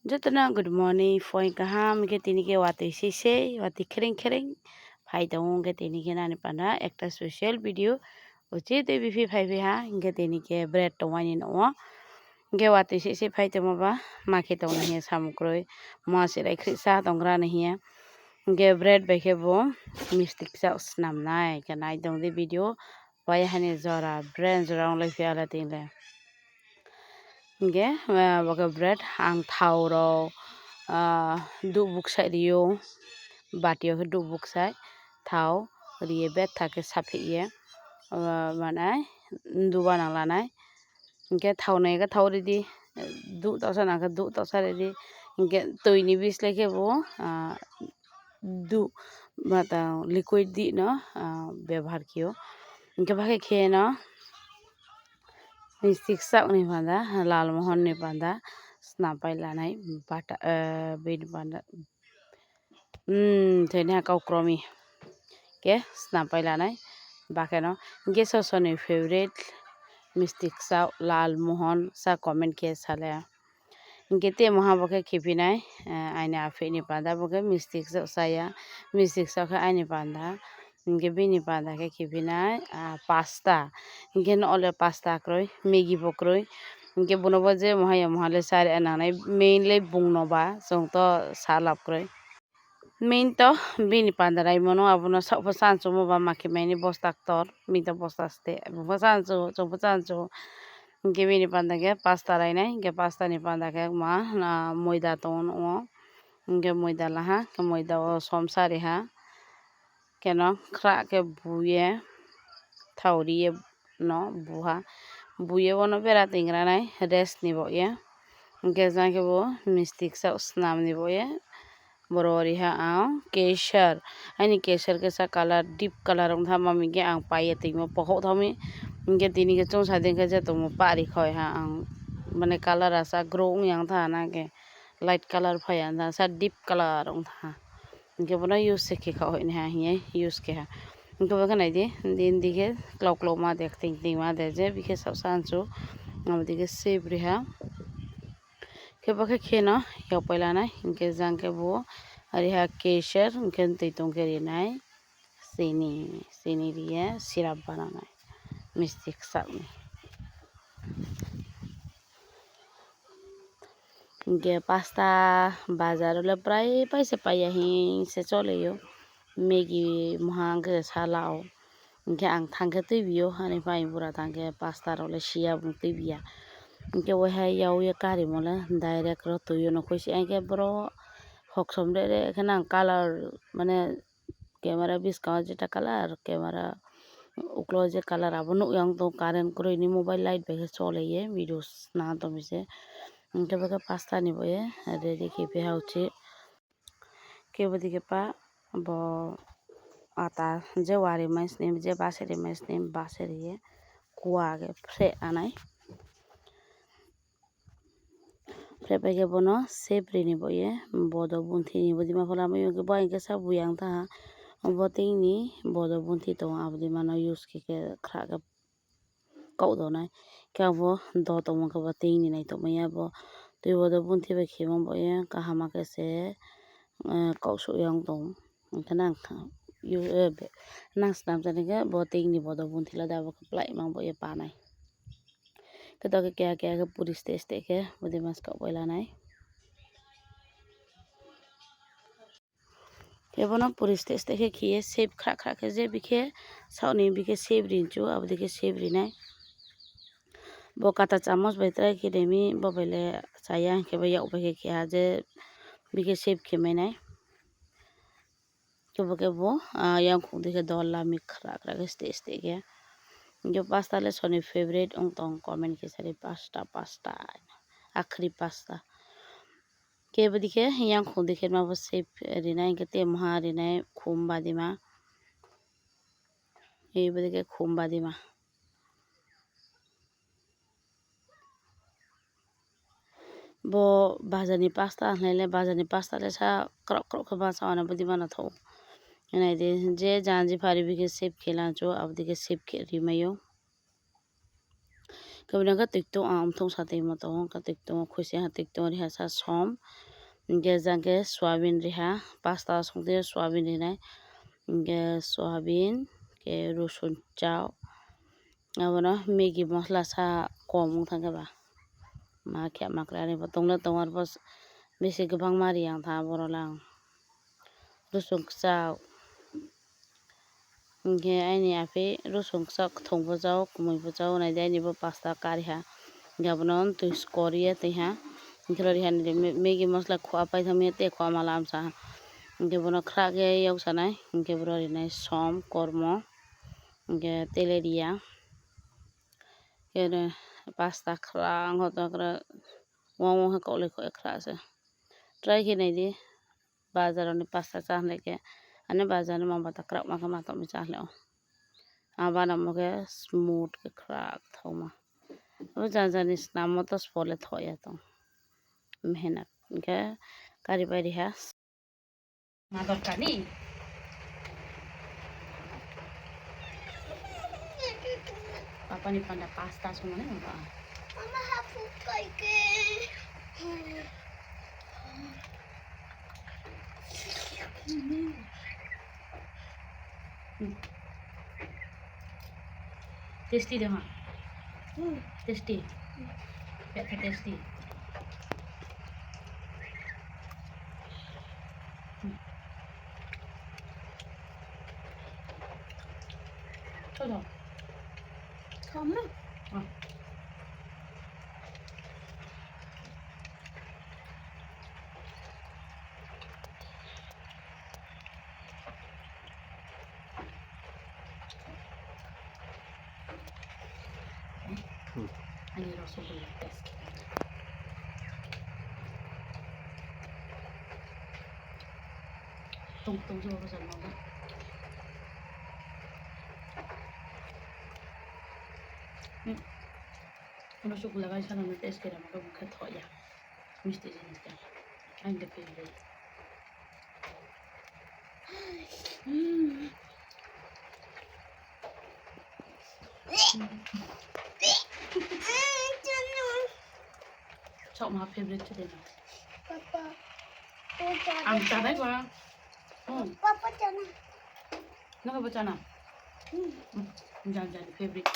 Jotana good morning foin kaham ke tini ke wati sise wati kering phai dong ke tini ke nani pana ekta special video uchi te bifi phai ha ke tini ke bread tongani no ke wati sise phai temo ba ma ke tong nahi samkroi ma se rai khrisa tongra nahi ke bread ba ke bo mystic sa snam nai ke nai dong de video pai hani zora brand zora lai fi ala tin le ge baka bread ang thau ro du buk sai rio batio ke du buk sai thau rie bet thake sapi ye manai du bana lanai ge thau nei ga thau ri di du ta sa na ga du ta sa ri di ge toi ni bis le ke bo du mata liquid di no ব্যবহার কিও ge bhage khe no Mystic sak ni panda lalmohon ni panda snapai lanai bata bin panda thene kau kromi ke snapai lanai bakeno ge so ni favorite Mystic sak lalmohon sa comment ke sale gete mohabake khipinai aina afi ni panda boke Mystic sak saya Mystic sak aini panda ge bini panda ke khipinai pasta ge no ole pasta kroi Maggi bokroi ge bonobo je mohaya mohale sari ananai mainly bungno ba jongto salap kroi main to bini panda rai mono abono sakpo sancho mo ba makhimaini bostak tor minta bostaste bo sancho chongpo sancho ge bini panda ke pasta rai nai ge pasta ni panda ke ma moida ton o ge moida laha ke moida o somsari ha keno khra ke buye thauri no buha buye bono bera tingra nai rest ni bo ye ge jang ke bo Mystic sa snam ni bo ye borori ha kesar ani kesar ke sa color deep color ong thama mi ge ang paye tingmo poho thami ge tini ke chong sa den ke je tong pari khoi ha ang mane color asa grow yang tha na ke light color phai an sa deep color ong tha ge bono use se ke khoi ni ha hi use ke ha ge ba kanai di din dige klau ma dek ting ma de je bi ke sa san chu ngam dige save ri ha ke ba ke kheno yo paila nai ge jang ke bo ari ha kesar ge tei tong ke ri nai sini rie sirap bananai Mystic sak ni ge pasta bazar le prai paise paya hi se chole yo Maggi mohang ge salao ge ang thangke tui bio ani pai pura thangke pasta role sia bung tui bia ge wo hai yau ye kari mola direct ro tuyo no khoisi anke bro hoksom re khanang color mane camera biska jeta color camera uklo je color abono yang to current kroi ni mobile light be chole ye videos na to mise ke baka pasta ni boye ready ke pe hauchi ke bodi ke pa bo ata je wari mais nim je baseri mais nim baseri ye kuwa ge fre anai fre pe ke bono save ni boye bodo bunthi ni bodi ma phala mayo ke boy ke sa buyang tha boting ni bodo bunthi to abdi mano use ke khra ke kau do nai ka bo do to mo ke boting ni nai to maya bo tui bodo bunthi be khemo boye kahama ke se kau su yang tong kanang yu nang snam jani ke boting ni bodo bunthi la da bo plai mang boye pa nai ke to ke kya ke puri ste ke bodi mas ka boila nai ke bono puri ste ke khie save khra ke je bikhe sauni bikhe save rin chu abdi ke save rin nai bo kata chamos betrai ke demi bo bele saya ke ba yau be ke kya je bikhe save ke mai nai ke bo yang khung de ke dolla mi khra ke ste ke जो pasta ले Soni favourite उन तो comment के सारे pasta आखरी pasta के बदी के yang khung दिखे मा बस सेफ रिनाई के ते महा रिनाई खुम बादी मा ये बदी के खुम बादी मा bo bazani pasta le sa krok ke ba sa na budi mana tho nai de je janji phari bi ke save khela jo abdi ke save ke rimayo Kemudian ketiktung amthong sating motong ketiktung khusi hatiktung riha sa som ge jangke soyabin riha pasta songte soyabin rinai ge soyabin ke rusun chao abono Maggi mosla sa kom ungthangke ba ma khe makrani bo tongna tongar bo besi gobang mari ang tha borolang rusun chao ge aini afi rusun chao thong bo jao kumui bo jao nai dai ni bo pasta kariha gabono tui skoriya taiha ngkelo riha ni Maggi mosla khwa paithamiya te khwa mala amsa ge bono khra ge yausanai ge boro rinai som kormo ge teleria kene pasta khra ngoto kra wong ha kole kho khra ase try ki nai di bazar ni pasta chahle ke ane bazar ni mamba ta kra ma ka ma to mi chahle o aba namoke smooth ke khra thoma o janjani snamo to spole thoya to mehnat ke kari pari has ma dorkani papa ni panda pasta sumane ba mama hafu kai ke tasty deh ma tasty kayak tasty coba kamu ini rosogula test tunggu coba pesan mau rosogula kan sana nanti test kira maka buka thoya misti jenis kan I'm the favorite chọn mà favorite cho đến papa ăn chả đấy mà papa chana nó có chana jangan favorite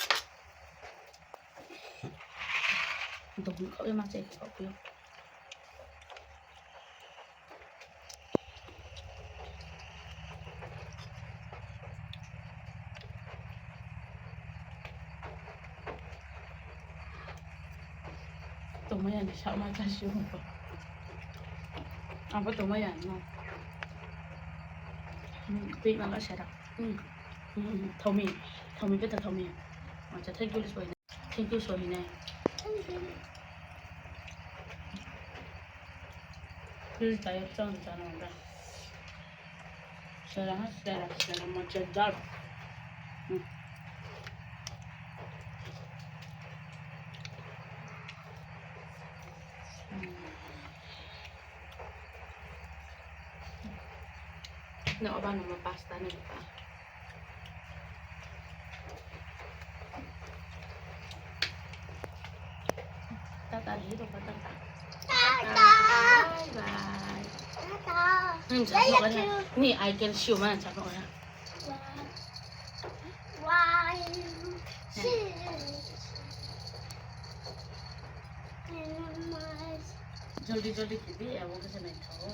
untuk kau yang macam kau punya lumayan sama kasih apa lumayan no vị mà nó sẽ đặc thầu mì biết là thầu mì mà sẽ thích cái sồi này cứ tại trong cho nó ra sẽ là một chân đau no ba nama pasta na ba tata dito pa tata bye bye tata ni I can show man sa ko na why जल्दी खिदी है वो कैसे नहीं खाओ